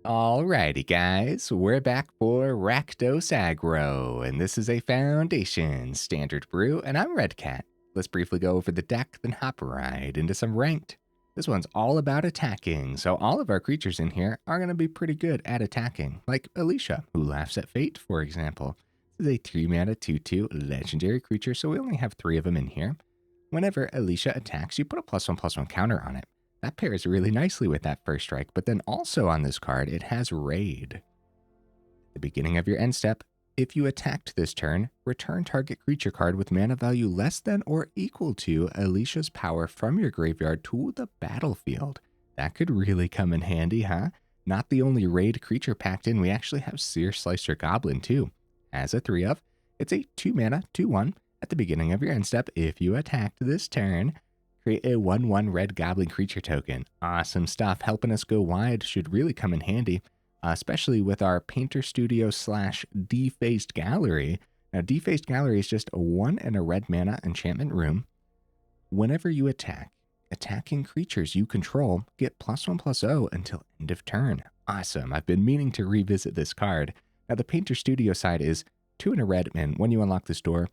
Alrighty guys, we're back for Rakdos Aggro, and this is a Foundation Standard Brew, and I'm Red Cat. Let's briefly go over the deck, then hop right into some Ranked. This one's all about attacking, so all of our creatures in here are going to be pretty good at attacking, like Alesha, who laughs at fate, for example. This is a 3-mana 2/2 legendary creature, so we only have 3 of them in here. Whenever Alesha attacks, you put a +1/+1 counter on it. That pairs really nicely with that first strike, but then also on this card, it has Raid. At the beginning of your end step, if you attacked this turn, return target creature card with mana value less than or equal to Alesha's power from your graveyard to the battlefield. That could really come in handy, huh? Not the only Raid creature packed in, we actually have Searslicer Goblin too. As a 3-of, it's a 2-mana 2/1. At the beginning of your end step, if you attacked this turn, create a 1/1 red goblin creature token. Awesome stuff. Helping us go wide should really come in handy, especially with our Painter Studio / Defaced Gallery. Now, Defaced Gallery is just a 1 and a red mana enchantment room. Whenever you attack, attacking creatures you control get +1/+0 until end of turn. Awesome. I've been meaning to revisit this card. Now, the Painter Studio side is 2 and a red, and when you unlock this door,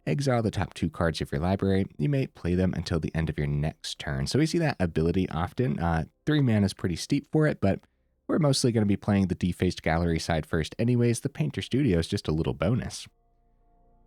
exile the top 2 cards of your library. You may play them until the end of your next turn. So we see that ability often. 3 mana is pretty steep for it, but we're mostly going to be playing the Defaced Gallery side first anyways. The Painter Studio is just a little bonus.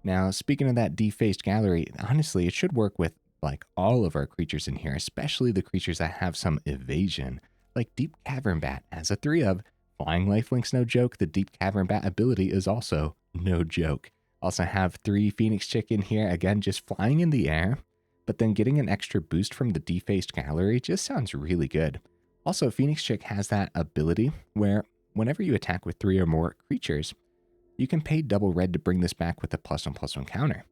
Now, speaking of that Defaced Gallery, honestly, it should work with like all of our creatures in here, especially the creatures that have some evasion, like Deep-Cavern Bat as a 3-of. Flying Lifelink's no joke. The Deep-Cavern Bat ability is also no joke. Also have 3 Phoenix Chicken here, again, just flying in the air, but then getting an extra boost from the Defaced Gallery just sounds really good. Also, Phoenix Chick has that ability where whenever you attack with 3 or more creatures, you can pay double red to bring this back with a +1/+1 counter.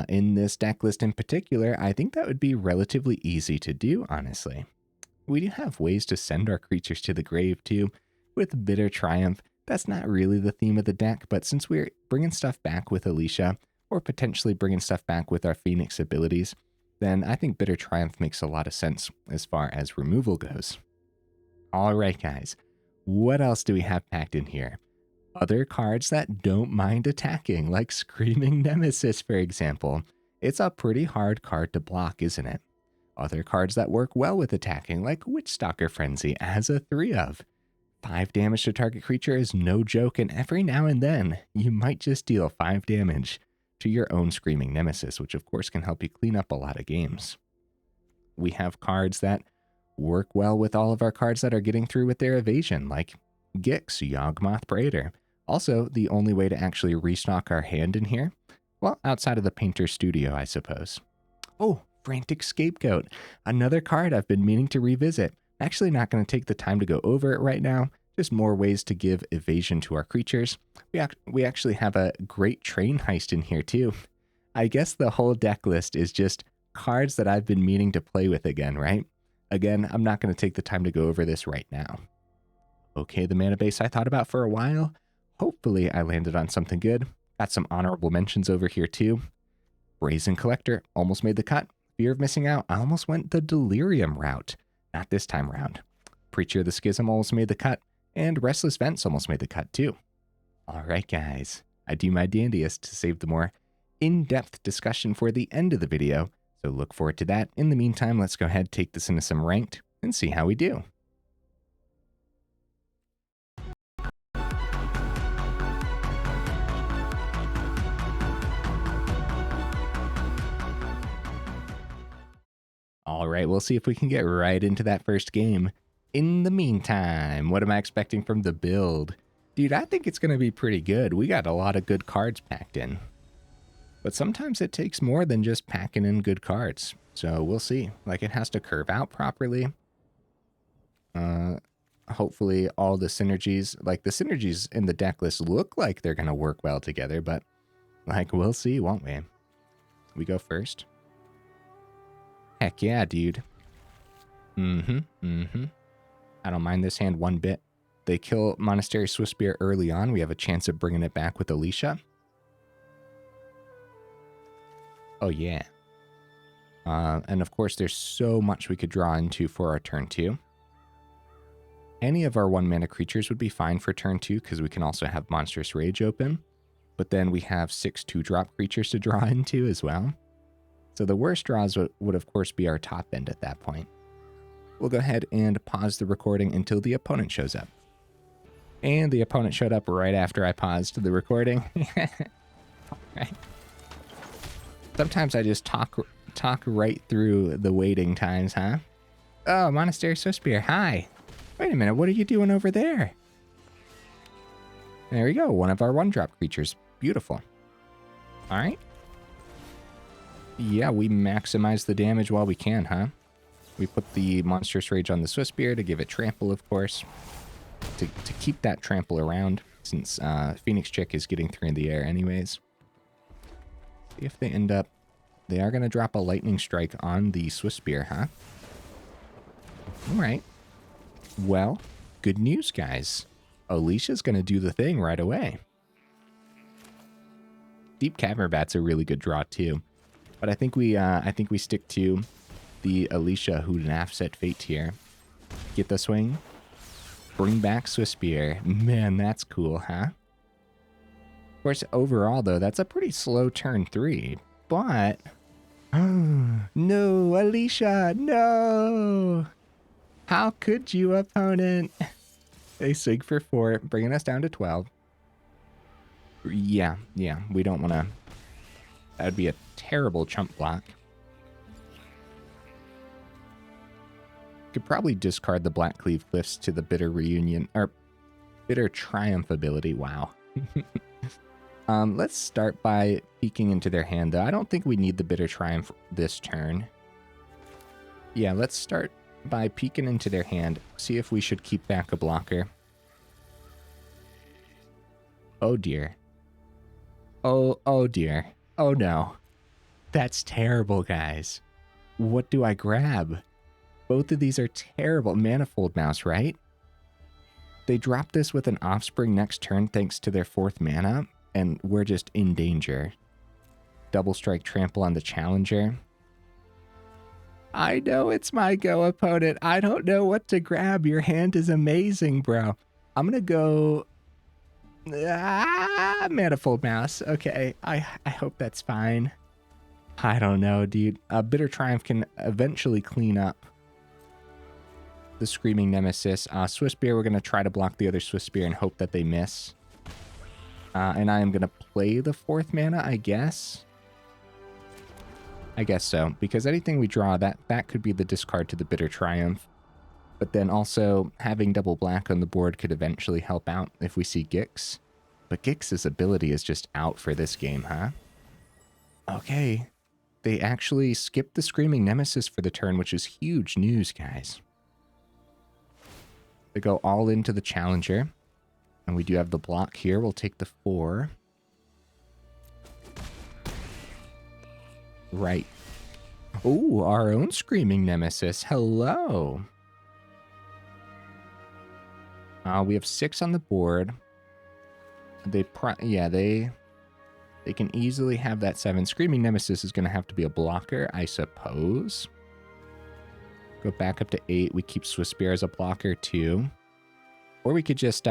In this deck list in particular, I think that would be relatively easy to do, honestly. We do have ways to send our creatures to the grave too, with Bitter Triumph. That's not really the theme of the deck, but since we're bringing stuff back with Alesha, or potentially bringing stuff back with our Phoenix abilities, then I think Bitter Triumph makes a lot of sense as far as removal goes. Alright guys, what else do we have packed in here? Other cards that don't mind attacking, like Screaming Nemesis, for example. It's a pretty hard card to block, isn't it? Other cards that work well with attacking, like Witchstalker Frenzy as a 3-of. 5 damage to target creature is no joke, and every now and then, you might just deal 5 damage to your own Screaming Nemesis, which of course can help you clean up a lot of games. We have cards that work well with all of our cards that are getting through with their evasion, like Gix, Yawgmoth Praetor. Also, the only way to actually restock our hand in here, well, outside of the Painter Studio, I suppose. Oh, Frantic Scapegoat, another card I've been meaning to revisit. Actually not going to take the time to go over it right now, just more ways to give evasion to our creatures. We actually have a great train heist in here too. I guess the whole deck list is just cards that I've been meaning to play with again, right? Again, I'm not going to take the time to go over this right now. Okay, the mana base I thought about for a while. Hopefully I landed on something good. Got some honorable mentions over here too. Brazen Collector almost made the cut. Fear of missing out, I almost went the Delirium route. Not this time around. Preacher of the Schism almost made the cut, and Restless Vents almost made the cut too. Alright guys, I do my dandiest to save the more in-depth discussion for the end of the video, so look forward to that. In the meantime, let's go ahead, take this into some Ranked, and see how we do. Alright, we'll see if we can get right into that first game. In the meantime, what am I expecting from the build? Dude, I think it's going to be pretty good. We got a lot of good cards packed in. But sometimes it takes more than just packing in good cards. So we'll see. Like, it has to curve out properly. Hopefully all the synergies, like the synergies in the deck list look like they're going to work well together. But, like, we'll see, won't we? We go first. Heck yeah, dude. I don't mind this hand one bit. They kill Monastery Swiftspear early on. We have a chance of bringing it back with Alesha. Oh, yeah. And of course, there's so much we could draw into for our turn 2. Any of our 1-mana creatures would be fine for turn 2 because we can also have Monstrous Rage open. But then we have 6 2-drop creatures to draw into as well. So the worst draws would of course be our top end at that point. We'll go ahead and pause the recording until the opponent shows up. And the opponent showed up right after I paused the recording. Right. Sometimes I just talk right through the waiting times, huh? Oh, Monastery Swiftspear, hi. Wait a minute, what are you doing over there? There we go, one of our 1-drop creatures. Beautiful. All right. Yeah, we maximize the damage while we can, huh? We put the Monstrous Rage on the Swiftspear to give it trample, of course. To keep that trample around, since Phoenix Chick is getting 3 in the air anyways. See if they end up... They are going to drop a Lightning Strike on the Swiftspear, huh? Alright. Well, good news, guys. Alesha's going to do the thing right away. Deep-Cavern Bat's a really good draw, too. But I think we stick to the Alesha who naffs at Fate here. Get the swing. Bring back Swiftspear. Man, that's cool, huh? Of course, overall, though, that's a pretty slow turn 3. But... no, Alesha, no! How could you, opponent? They swing for 4, bringing us down to 12. Yeah, we don't want to... That would be a terrible chump block. Could probably discard the Blackcleave Cliffs to the Bitter Reunion, or Bitter Triumph ability, wow. Let's start by peeking into their hand, though. I don't think we need the Bitter Triumph this turn. Yeah, let's start by peeking into their hand, see if we should keep back a blocker. Oh dear. Oh dear. Oh no. That's terrible, guys. What do I grab? Both of these are terrible. Manifold Mouse, right? They drop this with an Offspring next turn thanks to their 4th mana, and we're just in danger. Double Strike Trample on the Challenger. I know it's my go, opponent. I don't know what to grab. Your hand is amazing, bro. I'm gonna go... Manifold Mouse. Okay, I hope that's fine. I don't know, dude. Bitter Triumph can eventually clean up the Screaming Nemesis. Swiftspear, we're going to try to block the other Swiftspear and hope that they miss. And I am going to play the 4th mana, I guess. I guess so, because anything we draw, that could be the discard to the Bitter Triumph. But then also, having double black on the board could eventually help out if we see Gix. But Gix's ability is just out for this game, huh? Okay. They actually skipped the Screaming Nemesis for the turn, which is huge news, guys. They go all into the Challenger. And we do have the block here. We'll take the 4. Right. Oh, our own Screaming Nemesis. Hello. We have 6 on the board. They can easily have that 7. Screaming Nemesis is going to have to be a blocker, I suppose. Go back up to 8. We keep Swiftspear as a blocker too. Or we could just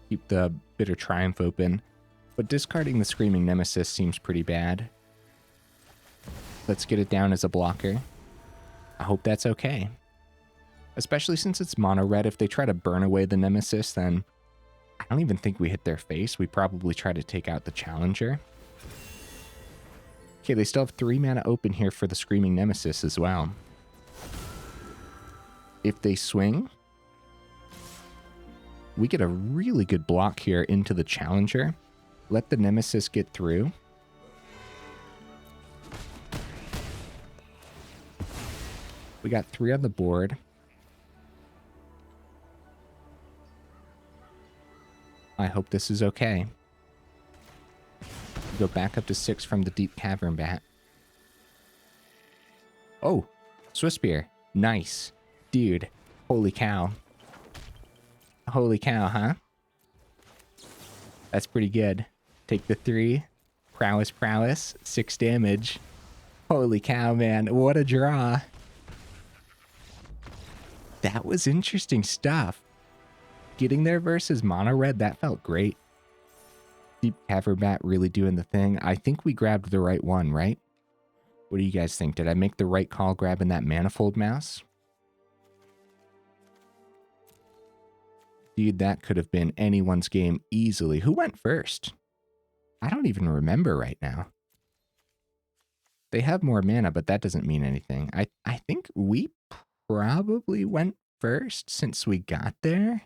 keep the Bitter Triumph open. But discarding the Screaming Nemesis seems pretty bad. Let's get it down as a blocker. I hope that's okay. Especially since it's mono red. If they try to burn away the Nemesis, then I don't even think we hit their face. We probably try to take out the Challenger. Okay, they still have 3 mana open here for the Screaming Nemesis as well. If they swing, we get a really good block here into the Challenger. Let the Nemesis get through. We got 3 on the board. I hope this is okay. Go back up to 6 from the Deep-Cavern Bat. Oh, Swiftspear. Nice. Dude, holy cow. Holy cow, huh? That's pretty good. Take the 3. Prowess, 6 damage. Holy cow, man. What a draw. That was interesting stuff. Getting there versus mono red, that felt great. Deep-Cavern Bat really doing the thing. I think we grabbed the right one, right? What do you guys think? Did I make the right call grabbing that Manifold Mouse? Dude, that could have been anyone's game easily. Who went first? I don't even remember right now. They have more mana, but that doesn't mean anything. I think we probably went first since we got there.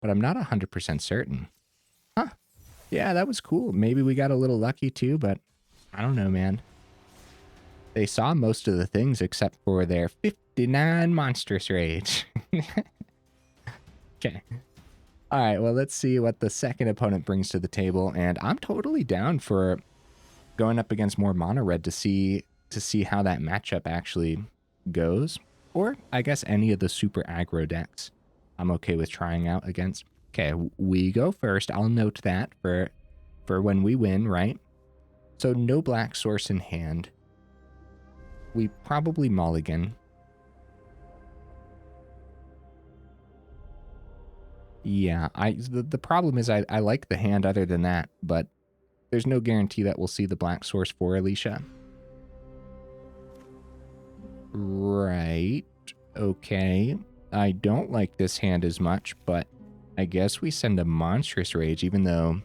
But I'm not 100% certain. Huh. Yeah, that was cool. Maybe we got a little lucky too, but I don't know, man. They saw most of the things except for their 59 Monstrous Rage. Okay. All right, well, let's see what the second opponent brings to the table. And I'm totally down for going up against more mono red to see how that matchup actually goes. Or I guess any of the super aggro decks I'm okay with trying out against. Okay, we go first. I'll note that for when we win, right? So no black source in hand. We probably mulligan. Yeah, the problem is I like the hand other than that, but there's no guarantee that we'll see the black source for Alesha. Right. Okay. I don't like this hand as much, but I guess we send a Monstrous Rage, even though...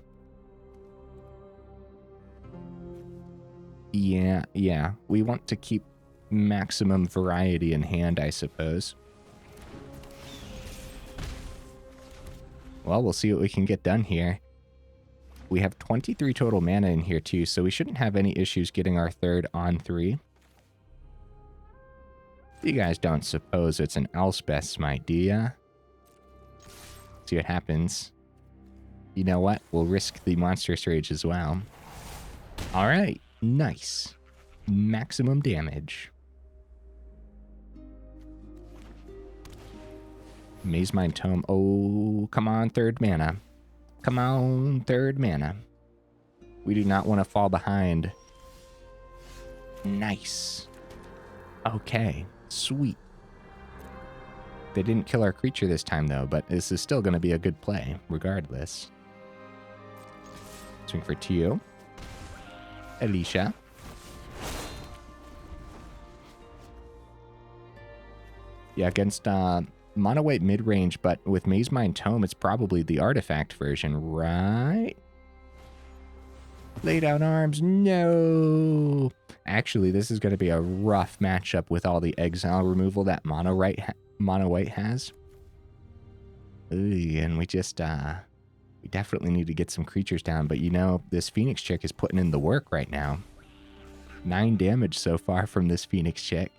Yeah. We want to keep maximum variety in hand, I suppose. Well, we'll see what we can get done here. We have 23 total mana in here too, so we shouldn't have any issues getting our third on 3. You guys don't suppose it's an Elspeth Smite, do ya? See what happens. You know what? We'll risk the Monstrous Rage as well. Alright, nice. Maximum damage. Mazemind Tome. Oh, come on, third mana. Come on, third mana. We do not want to fall behind. Nice. Okay, sweet. They didn't kill our creature this time, though, but this is still going to be a good play, regardless. Swing for 2. Alesha. Yeah, against mono white mid-range, but with Mazemind Tome, it's probably the artifact version, right? Lay down arms, no! Actually, this is going to be a rough matchup with all the exile removal that mono white has. Ugh, and we just, we definitely need to get some creatures down, but you know, this Phoenix chick is putting in the work right now. 9 damage so far from this Phoenix chick.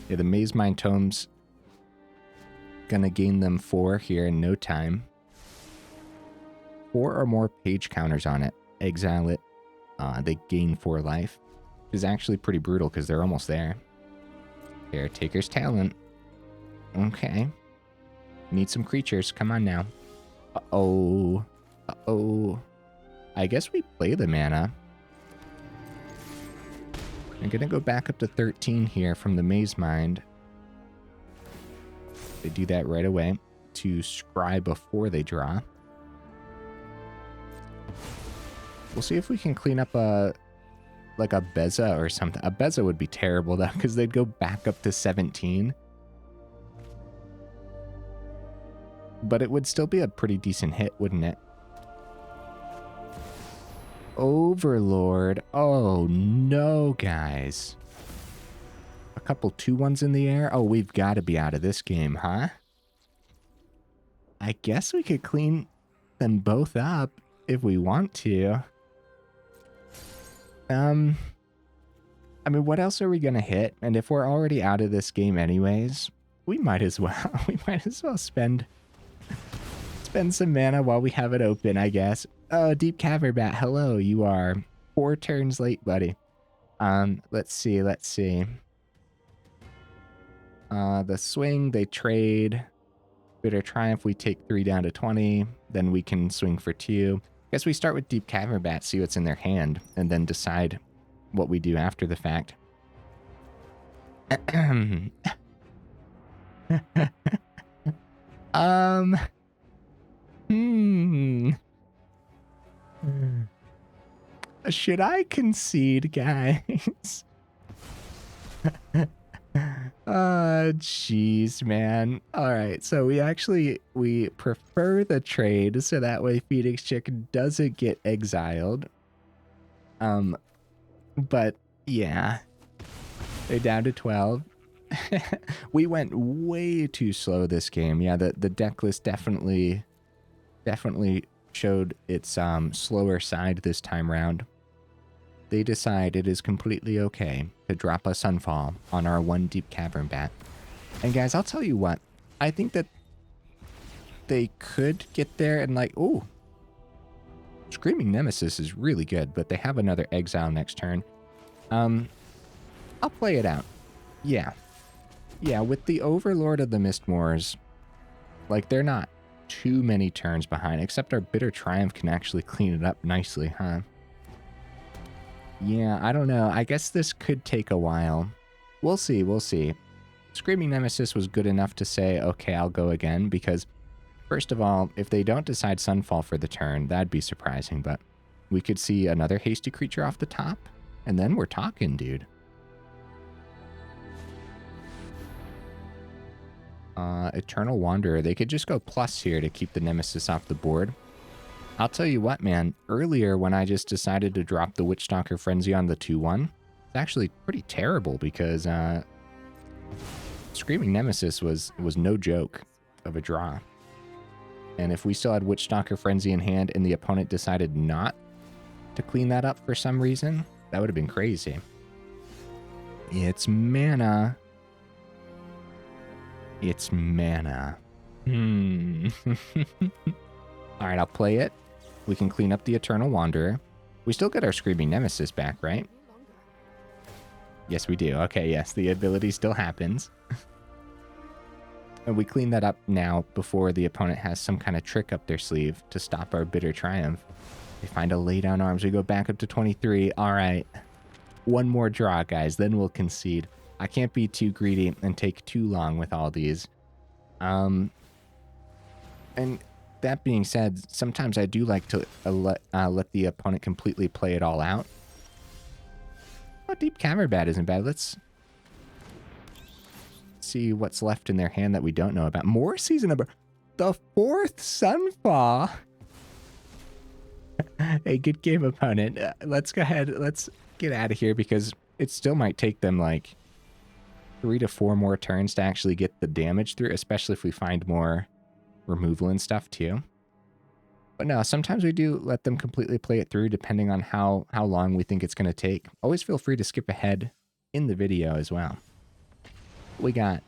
Yeah, the Mazemind Tome's gonna gain them 4 here in no time. 4 or more page counters on it. Exile it. They gain 4 life. Which is actually pretty brutal because they're almost there. Caretaker's Talent. Okay. Need some creatures. Come on now. Uh-oh. Uh-oh. I guess we play the mana. I'm going to go back up to 13 here from the Mazemind. They do that right away to scry before they draw. We'll see if we can clean up like a Beza or something. A Beza would be terrible though, because they'd go back up to 17. But it would still be a pretty decent hit, wouldn't it? Overlord. Oh no, guys. A couple 2-1s in the air. Oh, we've got to be out of this game, huh? I guess we could clean them both up if we want to. I mean, what else are we gonna hit? And if we're already out of this game anyways, we might as well. We might as well spend some mana while we have it open, I guess. Oh, Deep-Cavern Bat, hello. You are 4 turns late, buddy. Let's see. The swing, they trade. Bitter Triumph, we take 3 down to 20. Then we can swing for 2. Guess we start with Deep-Cavern Bat, see what's in their hand, and then decide what we do after the fact. Hmm. Should I concede, guys? Jeez, man. All right, so we prefer the trade so that way Phoenix Chick doesn't get exiled. But yeah, they're down to 12. We went way too slow this game. Yeah, the deck list definitely showed its slower side this time round. They decide it is completely okay to drop a Sunfall on our 1 Deep-Cavern Bat. And guys, I'll tell you what, I think that they could get there and like, ooh, Screaming Nemesis is really good, but they have another exile next turn. I'll play it out. Yeah. Yeah, with the Overlord of the Mistmoors, like, they're not too many turns behind, except our Bitter Triumph can actually clean it up nicely, huh? Yeah, I don't know. I guess this could take a while. We'll see, we'll see. Screaming Nemesis was good enough to say, okay, I'll go again, because, first of all, if they don't decide Sunfall for the turn, that'd be surprising, but we could see another hasty creature off the top, and then we're talking, dude. Eternal Wanderer. They could just go plus here to keep the Nemesis off the board. I'll tell you what, man. Earlier, when I just decided to drop the Witchstalker Frenzy on the 2-1, it's actually pretty terrible because Screaming Nemesis was no joke of a draw. And if we still had Witchstalker Frenzy in hand and the opponent decided not to clean that up for some reason, that would have been crazy. It's mana. It's mana. Alright, I'll play it. We can clean up the Eternal Wanderer. We still get our Screaming Nemesis back, right? Yes, we do. Okay, yes, the ability still happens. And we clean that up now before the opponent has some kind of trick up their sleeve to stop our Bitter Triumph. They find a lay down arms. We go back up to 23. Alright. One more draw, guys. Then we'll concede. I can't be too greedy and take too long with all these. And that being said, sometimes I do like to let the opponent completely play it all out. Oh, Deep-Cavern Bat isn't bad. Let's see what's left in their hand that we don't know about. More season number. The 4th Sunfall. Hey, good game, opponent. Let's go ahead. Let's get out of here because it still might take them like 3 to 4 more turns to actually get the damage through, especially if we find more removal and stuff too. But no, sometimes we do let them completely play it through depending on how long we think it's going to take. Always feel free to skip ahead in the video as well. We got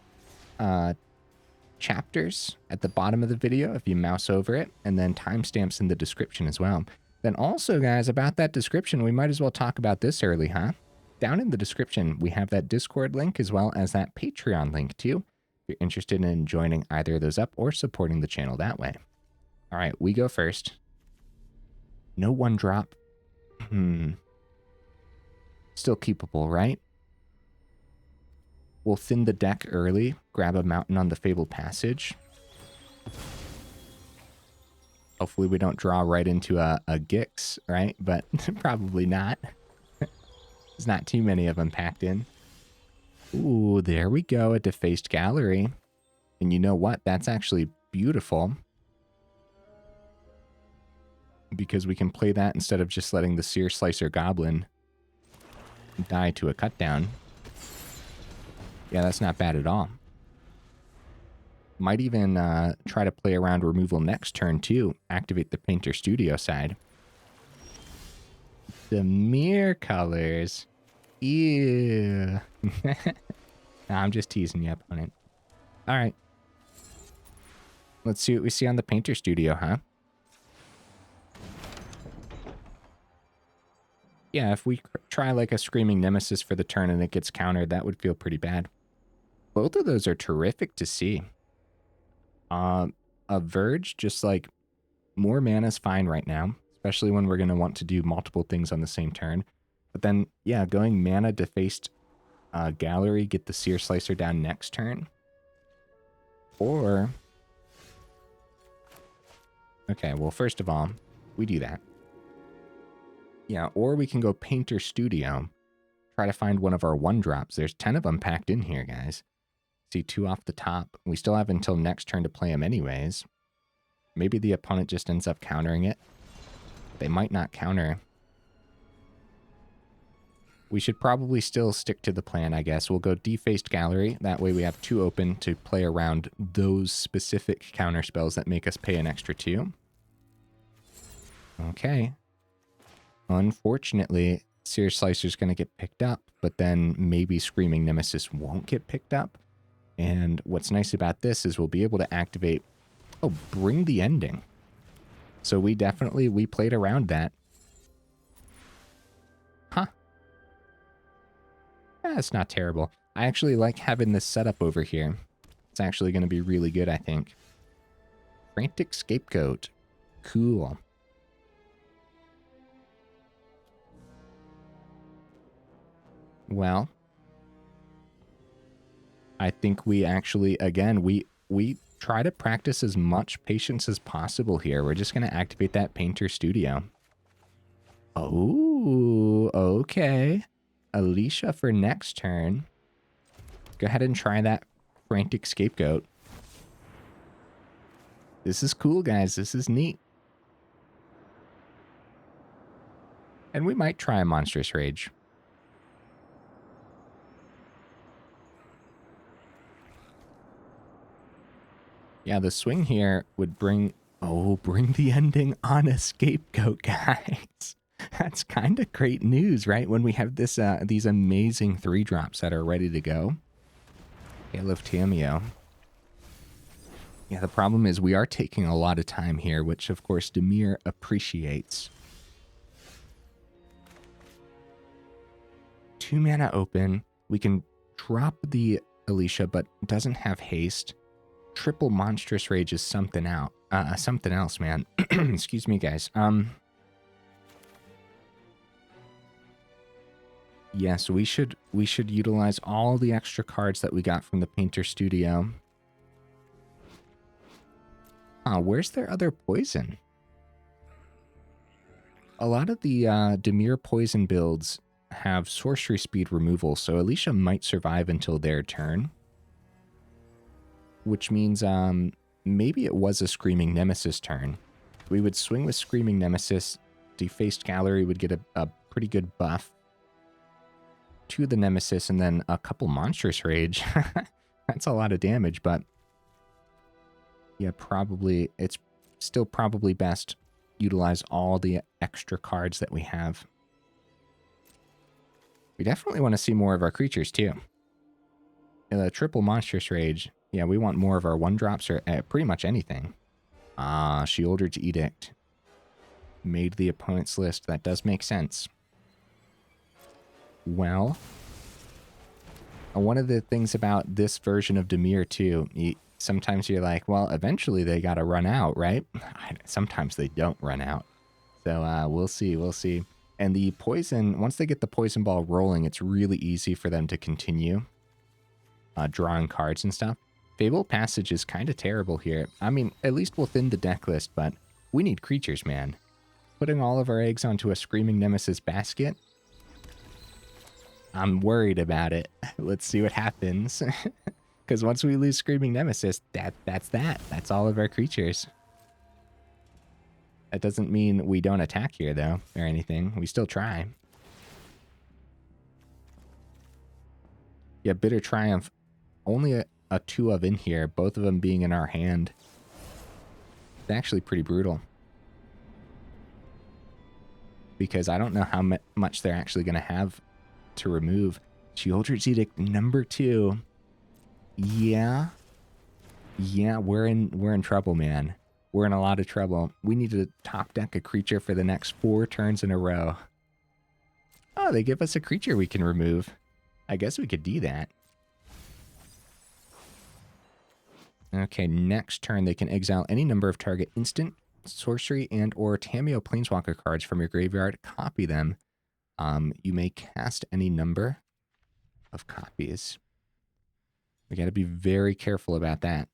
chapters at the bottom of the video if you mouse over it, and then timestamps in the description as well. Then also, guys, about that description, we might as well talk about this early, huh? Down in the description, we have that Discord link as well as that Patreon link too. If you're interested in joining either of those up or supporting the channel that way. All right, we go first. No 1-drop. Still keepable, right? We'll thin the deck early, grab a mountain on the Fabled Passage. Hopefully we don't draw right into a Gix, right? But probably not. There's not too many of them packed in. Ooh, there we go, a Defaced Gallery. And you know what? That's actually beautiful. Because we can play that instead of just letting the Searslicer Goblin die to a cut down. Yeah, that's not bad at all. Might even try to play around removal next turn too. Activate the Painter Studio side. The mirror colors. Ew. Nah, I'm just teasing you, opponent. Alright. Let's see what we see on the Painter Studio, huh? Yeah, if we try like a Screaming Nemesis for the turn and it gets countered, that would feel pretty bad. Both of those are terrific to see. A Verge, just like more mana is fine right now, especially when we're going to want to do multiple things on the same turn. But then, yeah, going mana Defaced Gallery, get the Searslicer down next turn. Or... Okay, well, first of all, we do that. Yeah, or we can go Painter Studio. Try to find one of our 1-drops. There's 10 of them packed in here, guys. See 2 off the top. We still have until next turn to play them anyways. Maybe the opponent just ends up countering it. They might not counter. We should probably still stick to the plan, I guess. We'll go Defaced Gallery. That way we have 2 open to play around those specific counter spells that make us pay an extra 2. Okay. Unfortunately, Searslicer's going to get picked up, but then maybe Screaming Nemesis won't get picked up. And what's nice about this is we'll be able to activate... Oh, Bring the Ending. So we played around that. Huh. That's not terrible. I actually like having this setup over here. It's actually going to be really good, I think. Frantic Scapegoat. Cool. Well, I think we actually, again, we try to practice as much patience as possible here. We're just going to activate that Painter Studio. Oh, okay. Alesha for next turn. Go ahead and try that Frantic Scapegoat. This is cool, guys. This is neat. And we might try a Monstrous Rage. Yeah, the swing here would bring... Oh, bring the ending on a Scapegoat, guys. That's kind of great news, right? When we have this these amazing 3-drops that are ready to go. Gale of Tameo. Yeah, the problem is we are taking a lot of time here, which, of course, Dimir appreciates. 2 mana open. We can drop the Alesha, but doesn't have haste. Triple Monstrous Rage is something else, man. Excuse me, guys. Yeah, so we should utilize all the extra cards that we got from the Painter Studio. Where's their other poison? A lot of the Dimir poison builds have sorcery speed removal, so Alesha might survive until their turn. Which means maybe it was a Screaming Nemesis turn. We would swing with Screaming Nemesis. Defaced Gallery would get a pretty good buff to the Nemesis, and then a couple Monstrous Rage. That's a lot of damage, but yeah, probably it's still probably best utilize all the extra cards that we have. We definitely want to see more of our creatures too. The triple Monstrous Rage. Yeah, we want more of our 1-drops or pretty much anything. Sheoldred's Edict. Made the opponent's list. That does make sense. Well, one of the things about this version of Dimir too, sometimes you're like, well, eventually they got to run out, right? Sometimes they don't run out. So we'll see. And the poison, once they get the poison ball rolling, it's really easy for them to continue drawing cards and stuff. Fabled Passage is kind of terrible here. I mean, at least we'll thin the deck list, but we need creatures, man. Putting all of our eggs onto a Screaming Nemesis basket? I'm worried about it. Let's see what happens. Because once we lose Screaming Nemesis, that's that. That's all of our creatures. That doesn't mean we don't attack here, though, or anything. We still try. Yeah, Bitter Triumph. Only a 2 of in here, both of them being in our hand. It's actually pretty brutal. Because I don't know how much they're actually going to have to remove. Sheoldred's Edict number 2. Yeah. Yeah, we're in trouble, man. We're in a lot of trouble. We need to top deck a creature for the next 4 turns in a row. Oh, they give us a creature we can remove. I guess we could do that. Okay, next turn they can exile any number of target instant, sorcery, and or Tameo Planeswalker cards from your graveyard, copy them, You may cast any number of copies. We got to be very careful about that.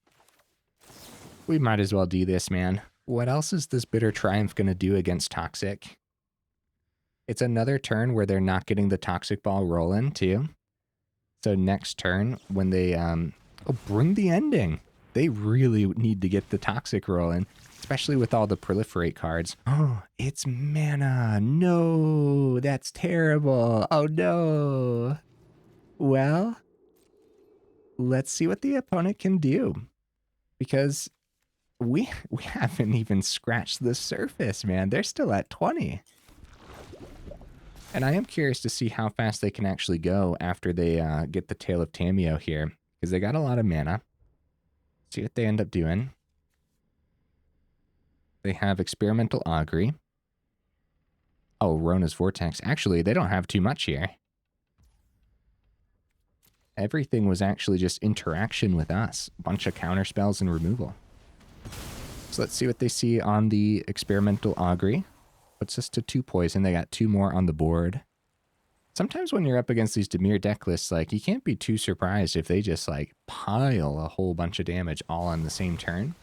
We might as well do this, man. What else is this Bitter Triumph going to do against Toxic? It's another turn where they're not getting the Toxic Ball rolling, too. So next turn, when they... bring the ending. They really need to get the Toxic rolling, especially with all the Proliferate cards. Oh, it's mana. No, that's terrible. Oh, no. Well, let's see what the opponent can do. Because we haven't even scratched the surface, man. They're still at 20. And I am curious to see how fast they can actually go after they get the Tail of Tameo here. Because they got a lot of mana. See what they end up doing. They have Experimental Augury. Oh, Rona's Vortex. Actually, they don't have too much here. Everything was actually just interaction with us. A bunch of counter spells and removal. So let's see what they see on the Experimental Augury. Puts us to 2 poison. They got 2 more on the board. Sometimes when you're up against these Dimir deck lists, like, you can't be too surprised if they just, like, pile a whole bunch of damage all on the same turn.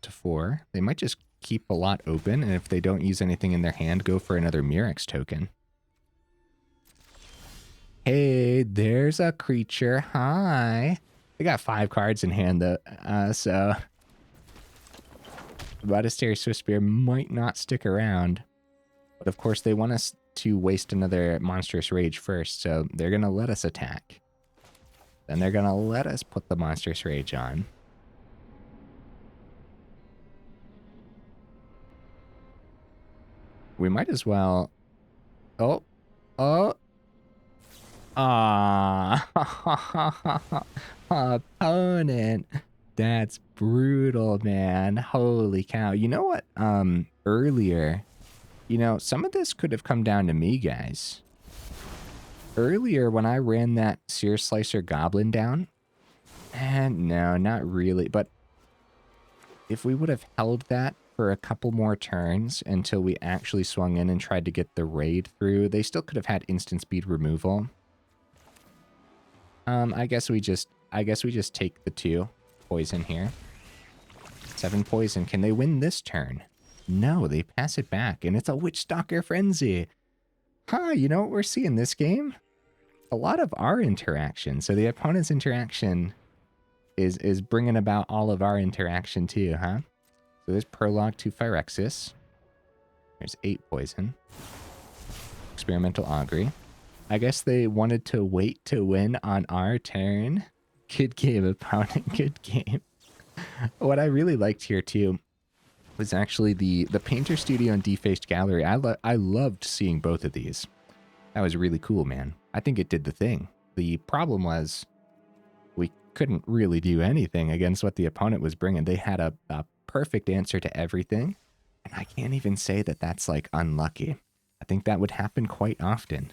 To 4. They might just keep a lot open, and if they don't use anything in their hand, go for another Murex token. Hey, there's a creature. Hi. They got 5 cards in hand, though, so... Monastery Swiftspear might not stick around. But of course, they want us to waste another Monstrous Rage first, so they're going to let us attack. Then they're going to let us put the Monstrous Rage on. We might as well... Oh. Opponent. That's brutal, man. Holy cow. You know what? Earlier... You know, some of this could have come down to me, guys. Earlier, when I ran that Searslicer Goblin down, and no, not really, but if we would have held that for a couple more turns until we actually swung in and tried to get the raid through, they still could have had instant speed removal. I guess we just take the 2 poison here. 7 poison. Can they win this turn? No, they pass it back, and it's a Witchstalker Frenzy. Huh, you know what we're seeing this game? A lot of our interaction. So the opponent's interaction is bringing about all of our interaction too, huh? So there's Prologue to Phyrexis. There's 8 poison. Experimental Augury. I guess they wanted to wait to win on our turn. Good game, opponent. Good game. What I really liked here too was actually the Painter Studio and Defaced Gallery. I loved seeing both of these. That was really cool, man. I think it did the thing. The problem was we couldn't really do anything against what the opponent was bringing. They had a perfect answer to everything, and I can't even say that that's, like, unlucky. I think that would happen quite often.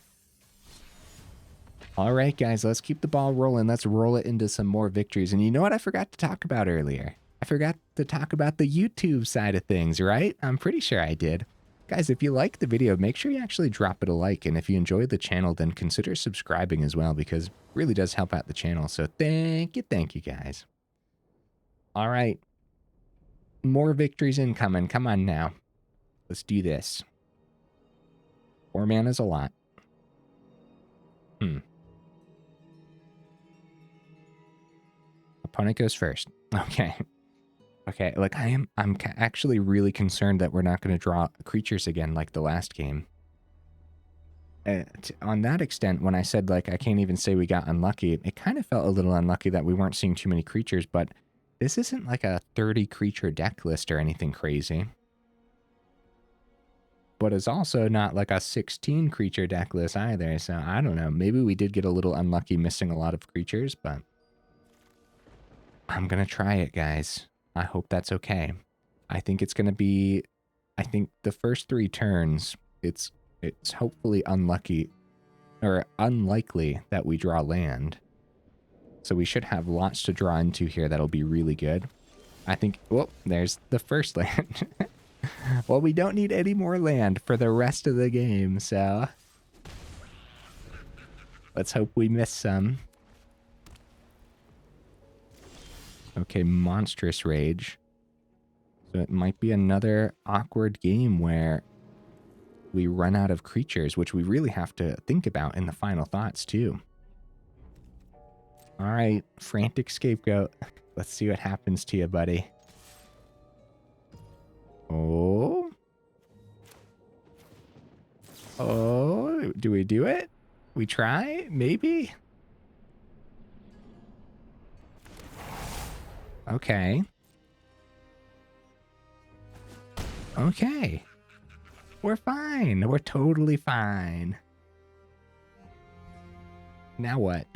All right, guys, let's keep the ball rolling. Let's roll it into some more victories. And you know what I forgot to talk about earlier? I forgot to talk about the YouTube side of things, right? I'm pretty sure I did. Guys, if you like the video, make sure you actually drop it a like. And if you enjoyed the channel, then consider subscribing as well, because it really does help out the channel. So thank you, guys. All right. More victories incoming. Come on now. Let's do this. 4 mana is a lot. Opponent goes first. Okay. Okay, like I'm actually really concerned that we're not going to draw creatures again like the last game. On that extent, when I said, like, I can't even say we got unlucky, it kind of felt a little unlucky that we weren't seeing too many creatures, but this isn't like a 30 creature deck list or anything crazy. But it's also not like a 16 creature deck list either, so I don't know. Maybe we did get a little unlucky missing a lot of creatures, but I'm going to try it, guys. I hope that's okay. I think it's going to be... I think the first 3 turns, it's hopefully unlucky or unlikely that we draw land. So we should have lots to draw into here that'll be really good. I think... Whoop, there's the first land. Well, we don't need any more land for the rest of the game, so let's hope we miss some. Okay, Monstrous Rage. So it might be another awkward game where we run out of creatures, which we really have to think about in the final thoughts, too. All right, Frantic Scapegoat. Let's see what happens to you, buddy. Oh. Oh, do we do it? We try? Maybe? Okay. Okay. We're fine. We're totally fine. Now what?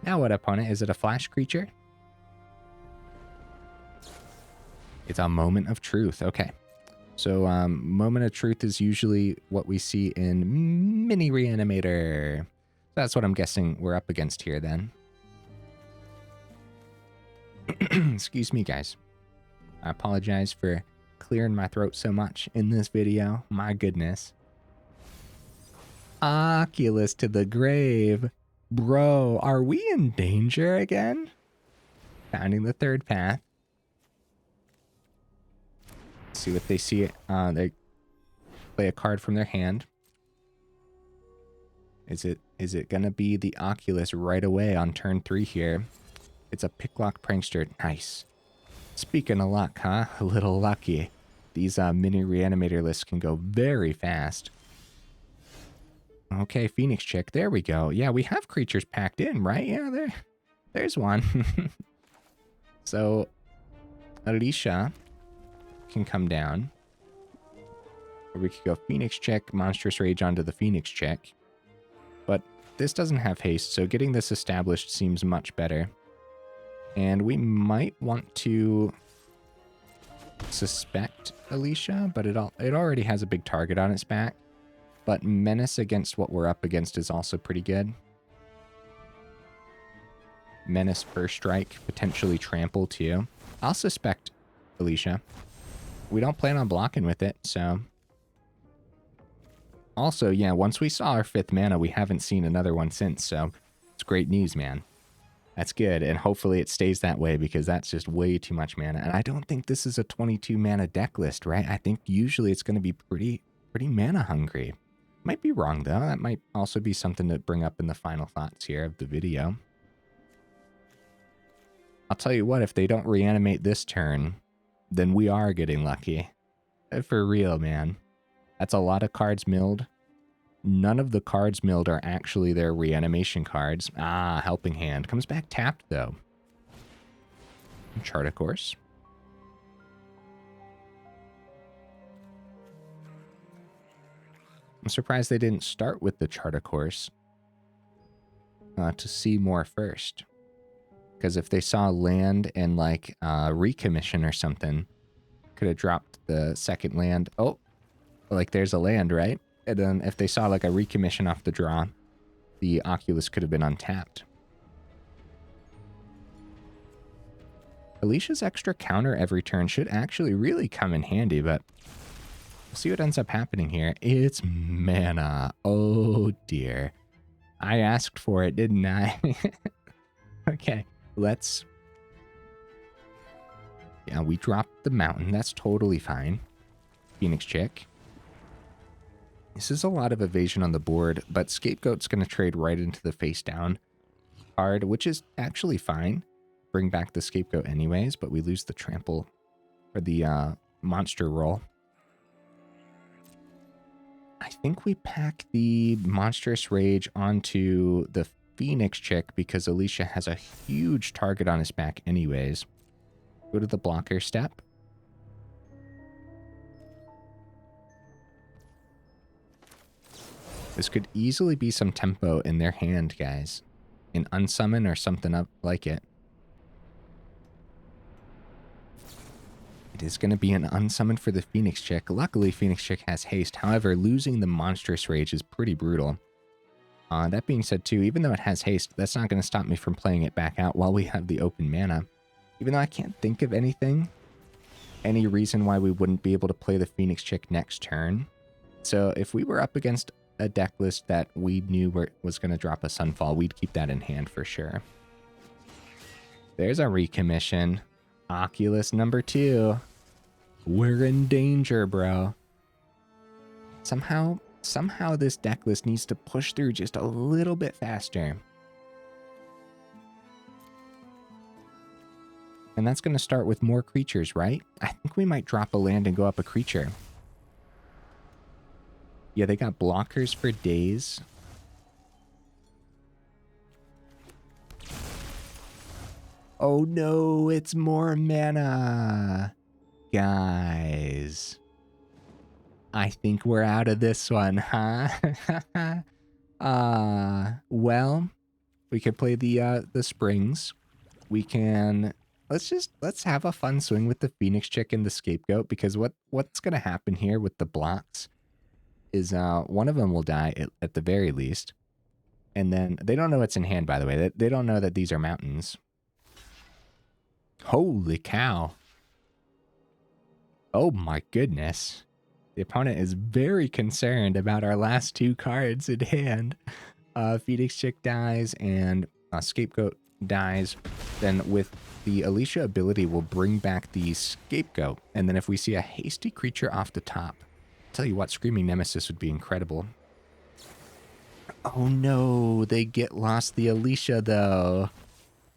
Now what, opponent? Is it a flash creature? It's a Moment of Truth. Okay. So, Moment of Truth is usually what we see in Mini Reanimator. That's what I'm guessing we're up against here, then. Excuse me, guys. I apologize for clearing my throat so much in this video. My goodness. Oculus to the grave. Bro, are we in danger again? Founding the third path. See what they see. They play a card from their hand. Is it gonna be the Oculus right away on turn 3 here? It's a Picklock Prankster. Nice. Speaking of luck, huh? A little lucky. These mini reanimator lists can go very fast. Okay, Phoenix Chick. There we go. Yeah, we have creatures packed in, right? Yeah, there's one. So, Alesha can come down. Or we could go Phoenix Chick, Monstrous Rage onto the Phoenix Chick. But this doesn't have haste, so getting this established seems much better. And we might want to suspect Alesha, but it already has a big target on its back. But Menace against what we're up against is also pretty good. Menace First Strike, potentially Trample too. I'll suspect Alesha. We don't plan on blocking with it, so... Also, yeah, once we saw our 5th mana, we haven't seen another one since, so it's great news, man. That's good, and hopefully it stays that way, because that's just way too much mana. And I don't think this is a 22 mana deck list, right? I think usually it's going to be pretty mana hungry. Might be wrong, though. That might also be something to bring up in the final thoughts here of the video. I'll tell you what, if they don't reanimate this turn, then we are getting lucky. For real, man. That's a lot of cards milled. None of the cards milled are actually their reanimation cards. Ah, Helping Hand. Comes back tapped, though. Chart a Course. I'm surprised they didn't start with the Chart a Course to see more first. Because if they saw land and like recommission or something, could have dropped the second land. Oh, like there's a land, right? And then if they saw like a recommission off the draw, the Oculus could have been untapped. Alesha's extra counter every turn should actually really come in handy, but we'll see what ends up happening here. It's mana. Oh dear. I asked for it, didn't I? Okay, let's... Yeah, we dropped the mountain. That's totally fine. Phoenix Chick. This is a lot of evasion on the board, but Scapegoat's going to trade right into the face down card, which is actually fine. Bring back the Scapegoat anyways, but we lose the trample for the monster roll. I think we pack the Monstrous Rage onto the Phoenix Chick because Alesha has a huge target on his back anyways. Go to the blocker step. This could easily be some tempo in their hand, guys. An unsummon or something up like it. It is going to be an unsummon for the Phoenix Chick. Luckily, Phoenix Chick has haste. However, losing the Monstrous Rage is pretty brutal. That being said, too, even though it has haste, that's not going to stop me from playing it back out while we have the open mana. Even though I can't think of anything any reason why we wouldn't be able to play the Phoenix Chick next turn. So if we were up against a deck list that we knew was going to drop a Sunfall, we'd keep that in hand for sure. There's a recommission. Oculus number 2. We're in danger, bro. Somehow this deck list needs to push through just a little bit faster. And that's going to start with more creatures, right? I think we might drop a land and go up a creature. Yeah, they got blockers for days. Oh no, it's more mana. Guys. I think we're out of this one, huh? Well, we could play the Springs. We can let's have a fun swing with the Phoenix Chick and the Scapegoat, because what's gonna happen here with the blocks is one of them will die at the very least. And then they don't know what's in hand, by the way. They don't know that these are mountains. Holy cow. Oh my goodness. The opponent is very concerned about our last 2 cards in hand. Phoenix Chick dies and Scapegoat dies. Then with the Alesha ability, we'll bring back the Scapegoat. And then if we see a hasty creature off the top, I'll tell you what, Screaming Nemesis would be incredible. Oh no, they lost the Alesha though.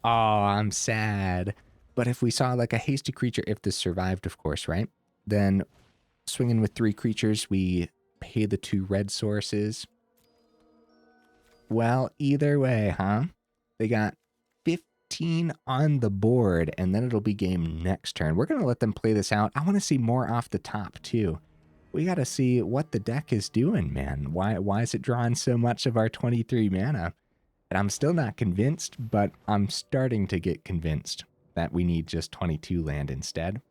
Oh, I'm sad. But if we saw like a hasty creature, if this survived, of course, right? Then swinging with 3 creatures, we pay the 2 red sources. Well, either way, huh? They got 15 on the board, and then it'll be game next turn. We're going to let them play this out. I want to see more off the top, too. We got to see what the deck is doing, man. Why is it drawing so much of our 23 mana? And I'm still not convinced, but I'm starting to get convinced that we need just 22 land instead.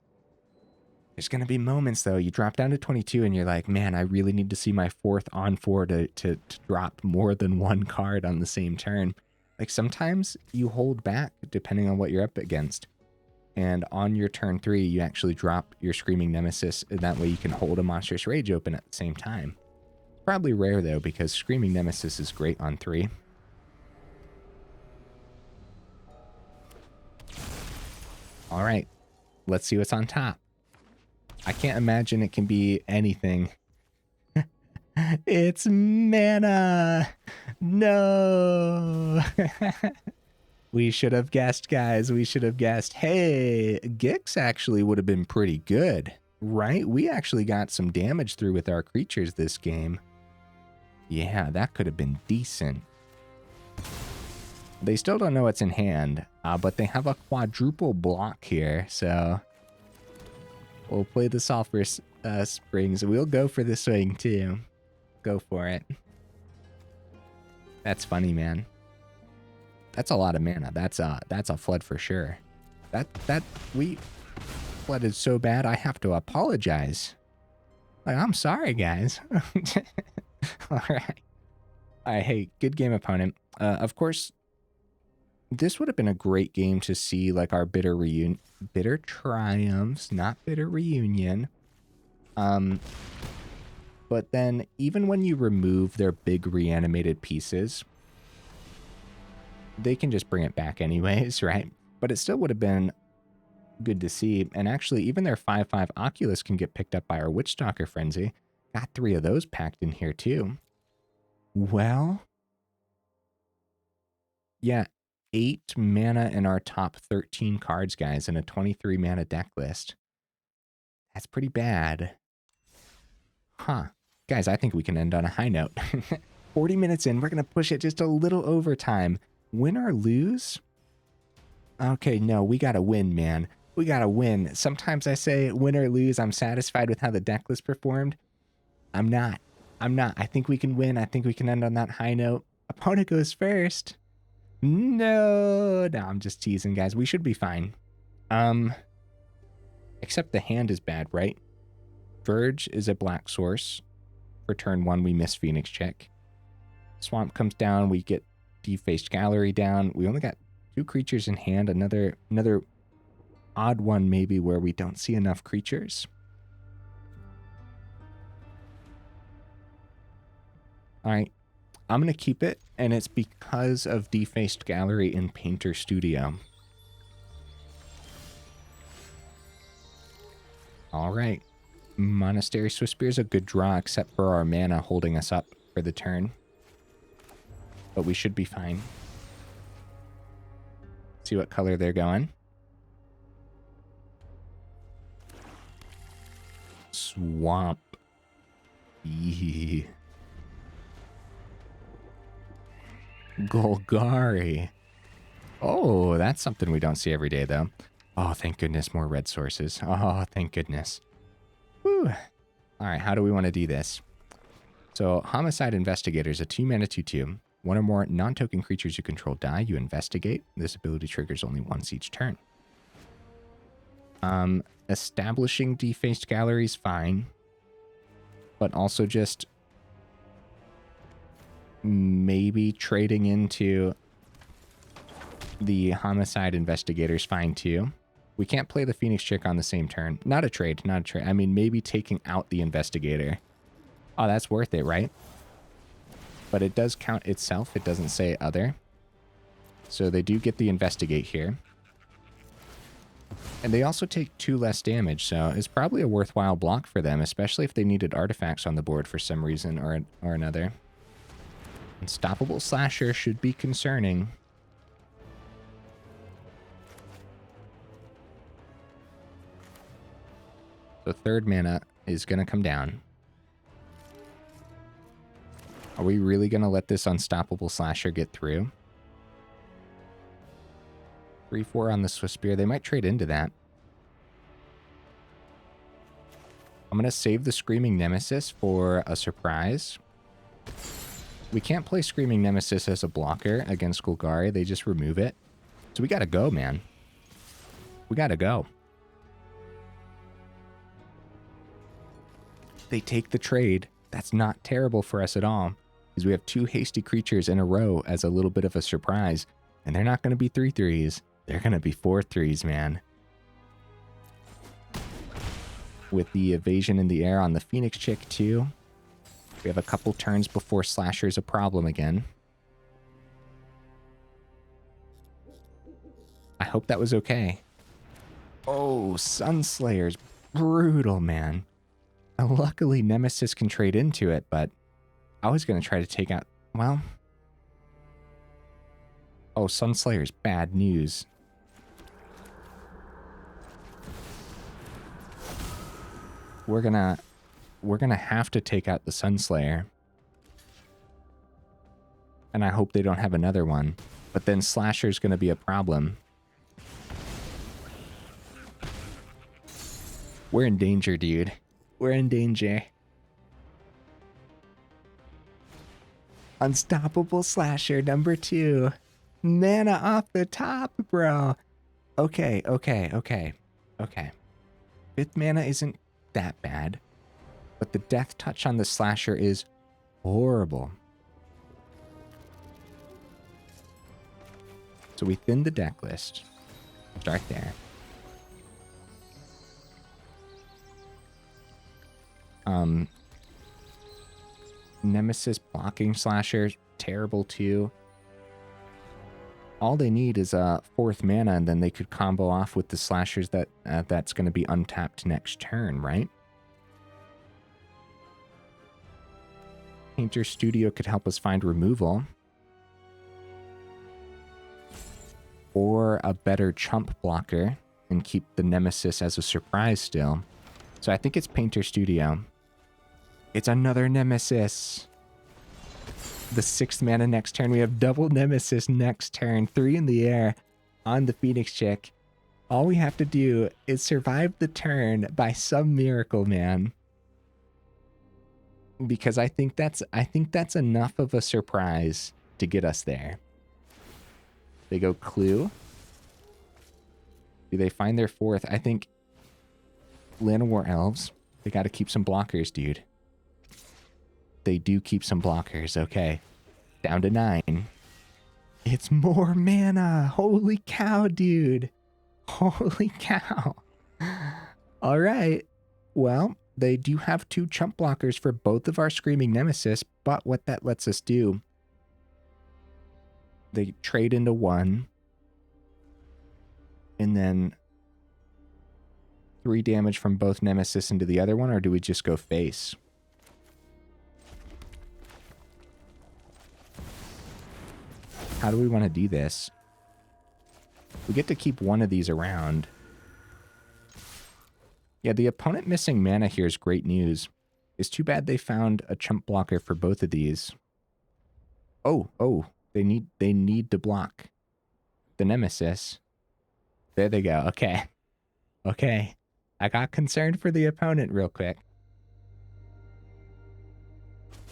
There's going to be moments, though, you drop down to 22 and you're like, man, I really need to see my 4th on 4 to drop more than 1 card on the same turn. Like, sometimes you hold back depending on what you're up against. And on your turn 3, you actually drop your Screaming Nemesis, and that way you can hold a Monstrous Rage open at the same time. Probably rare, though, because Screaming Nemesis is great on 3. All right, let's see what's on top. I can't imagine it can be anything. It's mana. No. We should have guessed, guys. We should have guessed. Hey, Gix actually would have been pretty good, right? We actually got some damage through with our creatures this game. Yeah, that could have been decent. They still don't know what's in hand, but they have a quadruple block here, so we'll play the Sulfurous Springs. We'll go for the swing, too. Go for it. That's funny, man. That's a lot of mana. That's a flood for sure. We flooded so bad, I have to apologize. Like, I'm sorry, guys. All right. Hey, good game, opponent. Of course, this would have been a great game to see, like, our bitter triumphs, not bitter reunion. But then, even when you remove their big reanimated pieces, they can just bring it back anyways, right? But it still would have been good to see. And actually, even their 5/5 Oculus can get picked up by our Witchstalker Frenzy. Got 3 of those packed in here, too. Well, yeah, 8 mana in our top 13 cards, guys, in a 23 mana deck list. That's pretty bad. Huh. Guys, I think we can end on a high note. 40 minutes in, we're going to push it just a little overtime. Win or lose? Okay, no, we got to win, man. We got to win. Sometimes I say win or lose. I'm satisfied with how the deck list performed. I'm not. I think we can win. I think we can end on that high note. Opponent goes first. No, I'm just teasing, guys. We should be fine. Except the hand is bad, right? Verge is a black source. For turn 1, we miss Phoenix Chick. Swamp comes down. We get Defaced Gallery down. We only got 2 creatures in hand. Another odd one maybe where we don't see enough creatures. All right, I'm going to keep it, and it's because of Defaced Gallery in Painter Studio. All right. Monastery Swiftspear is a good draw, except for our mana holding us up for the turn. But we should be fine. See what color they're going. Swamp. Yee. Golgari. Oh, that's something we don't see every day, though. Oh, thank goodness, more red sources. Oh, thank goodness. Whew. All right, how do we want to do this? So, Homicide Investigator is a 2-mana 2/2. One or more non-token creatures you control die, you investigate. This ability triggers only once each turn. Establishing Defaced Gallery is fine, but also just maybe trading into the Homicide Investigator is fine too. We can't play the Phoenix Chick on the same turn. Not a trade, not a trade. I mean, maybe taking out the Investigator. Oh, that's worth it, right? But it does count itself. It doesn't say other. So they do get the Investigate here. And they also take 2 less damage, so it's probably a worthwhile block for them, especially if they needed artifacts on the board for some reason or another. Unstoppable Slasher should be concerning. So 3rd mana is going to come down. Are we really going to let this Unstoppable Slasher get through? 3/4 on the Swiftspear. They might trade into that. I'm going to save the Screaming Nemesis for a surprise. We can't play Screaming Nemesis as a blocker against Golgari. They just remove it. So we got to go, man. We got to go. They take the trade. That's not terrible for us at all, because we have 2 hasty creatures in a row as a little bit of a surprise, and they're not going to be 3/3s. They're going to be 4/3s, man. With the evasion in the air on the Phoenix Chick, too. We have a couple turns before Slasher's a problem again. I hope that was okay. Oh, Sunslayer's brutal, man. Now, luckily, Nemesis can trade into it, but I was going to try to take out... Well... Oh, Sunslayer's bad news. We're gonna have to take out the Sunslayer. And I hope they don't have another one. But then Slasher's gonna be a problem. We're in danger, dude. We're in danger. Unstoppable Slasher number 2. Mana off the top, bro. Okay. 5th mana isn't that bad. But the death touch on the Slasher is horrible. So we thin the deck list. Start there. Nemesis blocking Slasher, terrible too. All they need is a 4th mana, and then they could combo off with the Slashers that's going to be untapped next turn, right? Painter Studio could help us find removal. Or a better chump blocker and keep the Nemesis as a surprise still. So I think it's Painter Studio. It's another Nemesis. The 6th mana next turn. We have double Nemesis next turn. 3 in the air on the Phoenix Chick. All we have to do is survive the turn by some miracle, man. Because I think that's enough of a surprise to get us there. They go Clue. Do they find their 4th? I think Land of War Elves. They got to keep some blockers, dude. They do keep some blockers. Okay. Down to 9. It's more mana. Holy cow, dude. Holy cow. All right. Well, they do have 2 chump blockers for both of our Screaming Nemesis, but what that lets us do, they trade into 1, and then 3 damage from both Nemesis into the other one, or do we just go face? How do we want to do this? We get to keep one of these around. Yeah, the opponent missing mana here is great news. It's too bad they found a chump blocker for both of these. Oh, they need to block the Nemesis. There they go. Okay. I got concerned for the opponent real quick.